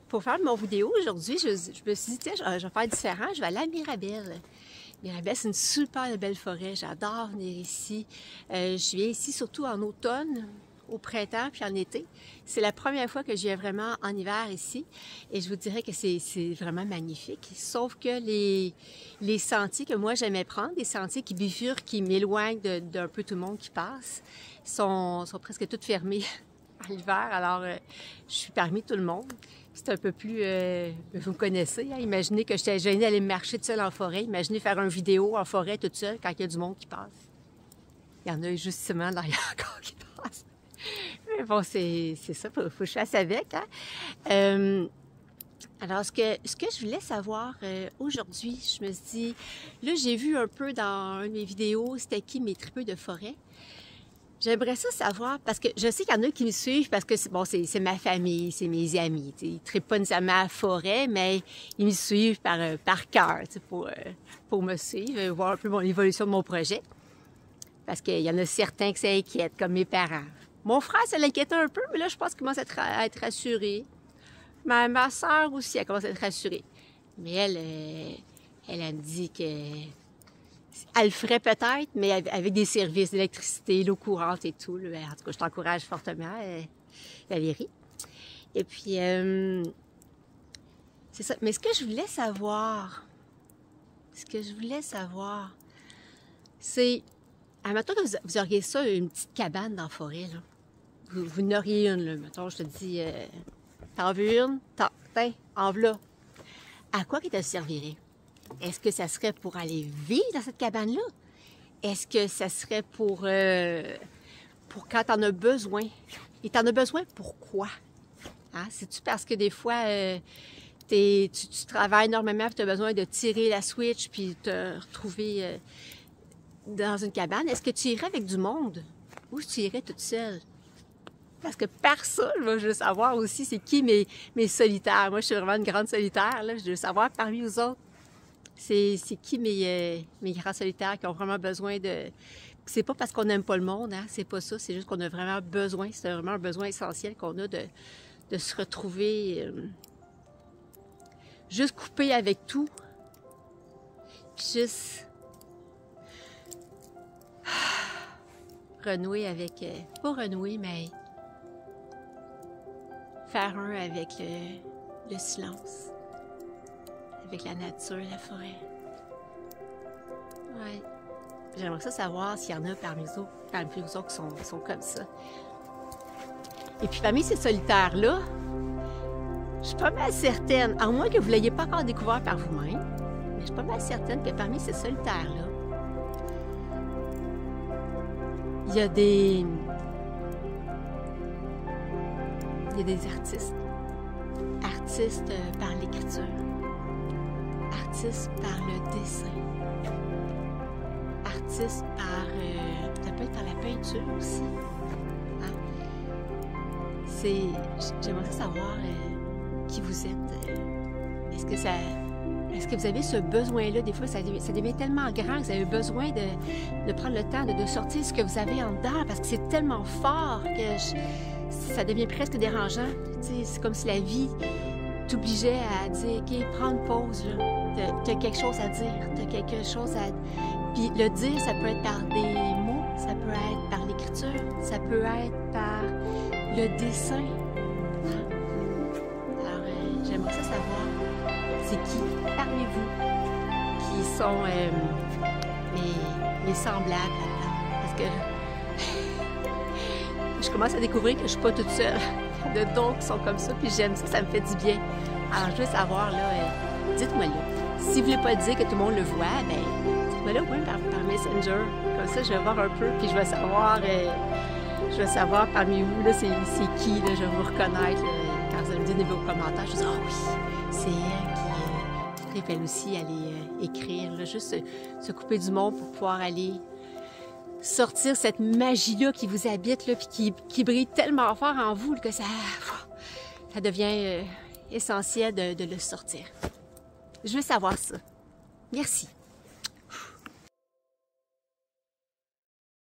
Pour faire mon vidéo aujourd'hui, je me suis dit, tiens, je vais faire différent, je vais aller à Mirabel. Mirabel, c'est une super belle forêt, j'adore venir ici. Je viens ici surtout en automne, au printemps puis en été. C'est la première fois que je viens vraiment en hiver ici et je vous dirais que c'est vraiment magnifique. Sauf que les sentiers que moi j'aimais prendre, des sentiers qui bifurquent, qui m'éloignent d'un peu tout le monde qui passe, sont presque tous fermés en hiver. Alors, je suis parmi tout le monde. C'est un peu plus... vous me connaissez, hein? Imaginez que j'étais gênée d'aller marcher toute seule en forêt. Imaginez faire une vidéo en forêt toute seule quand il y a du monde qui passe. Il y en a justement derrière encore qui passe. Mais bon, c'est ça, faut que je fasse avec. Hein? Alors, ce que je voulais savoir aujourd'hui, je me suis dit... Là, j'ai vu un peu dans une de mes vidéos, c'était qui mes tripeux de forêt. J'aimerais ça savoir, parce que je sais qu'il y en a qui me suivent parce que bon, c'est ma famille, c'est mes amis. T'sais. Ils ne trippent pas nécessairement à la forêt, mais ils me suivent par cœur pour me suivre, voir un peu l'évolution de mon projet. Parce qu'il y en a certains qui s'inquiètent, comme mes parents. Mon frère, ça l'inquiétait un peu, mais là, je pense qu'il commence à être rassuré. Ma soeur aussi, elle commence à être rassurée. Mais elle me dit que... Elle le ferait peut-être, mais avec des services d'électricité, l'eau courante et tout. Là. En tout cas, je t'encourage fortement, Valérie. Et puis, c'est ça. Mais ce que je voulais savoir, c'est, admettons que vous auriez ça, une petite cabane dans la forêt, là. Vous n'auriez une, là. Mettons, je te dis, t'en veux une? Tiens, en voilà. À quoi que ça servirait? Est-ce que ça serait pour aller vivre dans cette cabane-là? Est-ce que ça serait pour quand t'en as besoin? Et t'en as besoin pourquoi? Hein? C'est-tu parce que des fois, tu travailles énormément et tu as besoin de tirer la switch puis te retrouver dans une cabane? Est-ce que tu irais avec du monde? Ou tu irais toute seule? Parce que par ça, je veux savoir aussi c'est qui mes solitaires. Moi, je suis vraiment une grande solitaire. Là. Je veux savoir parmi vous autres, c'est qui mes grands solitaires qui ont vraiment besoin de... C'est pas parce qu'on n'aime pas le monde, hein? C'est pas ça. C'est juste qu'on a vraiment besoin, c'est vraiment un besoin essentiel qu'on a de se retrouver juste coupé avec tout. Juste renouer avec... pas renouer, mais faire un avec le silence. Avec la nature, la forêt. Ouais. J'aimerais ça savoir s'il y en a parmi vous autres qui sont comme ça. Et puis parmi ces solitaires-là, je suis pas mal certaine, à moins que vous ne l'ayez pas encore découvert par vous-même, mais je suis pas mal certaine que parmi ces solitaires-là, il y a des artistes. Artistes par l'écriture. Artiste par le dessin, artiste par... ça peut être par la peinture aussi. Hein? J'aimerais savoir qui vous êtes. Est-ce que vous avez ce besoin-là? Des fois, ça devient tellement grand que vous avez besoin de prendre le temps de sortir ce que vous avez en dedans parce que c'est tellement fort que ça devient presque dérangeant. C'est comme si la vie t'obligeait à dire, OK, prends une pause, là. T'as quelque chose à dire, t'as quelque chose à... Puis le dire, ça peut être par des mots, ça peut être par l'écriture, ça peut être par le dessin. Alors, j'aimerais ça savoir, c'est qui parmi vous qui sont mes semblables là-dedans. Parce que je commence à découvrir que je suis pas toute seule. Il y en a d'autres qui sont comme ça, puis j'aime ça, ça me fait du bien. Alors, je veux savoir, là, dites-moi là. Si vous ne voulez pas dire que tout le monde le voit, bien, dites-moi là, oui, par Messenger. Comme ça, je vais voir un peu, puis je vais savoir parmi vous, là, c'est qui, là, je vais vous reconnaître. Là, quand vous allez me dire dans vos commentaires, je vais dire, ah oui, c'est elle qui préfère aussi aller écrire, là, juste se couper du monde pour pouvoir aller sortir cette magie-là qui vous habite, là, puis qui brille tellement fort en vous là, que ça devient essentiel de le sortir. Je veux savoir ça. Merci.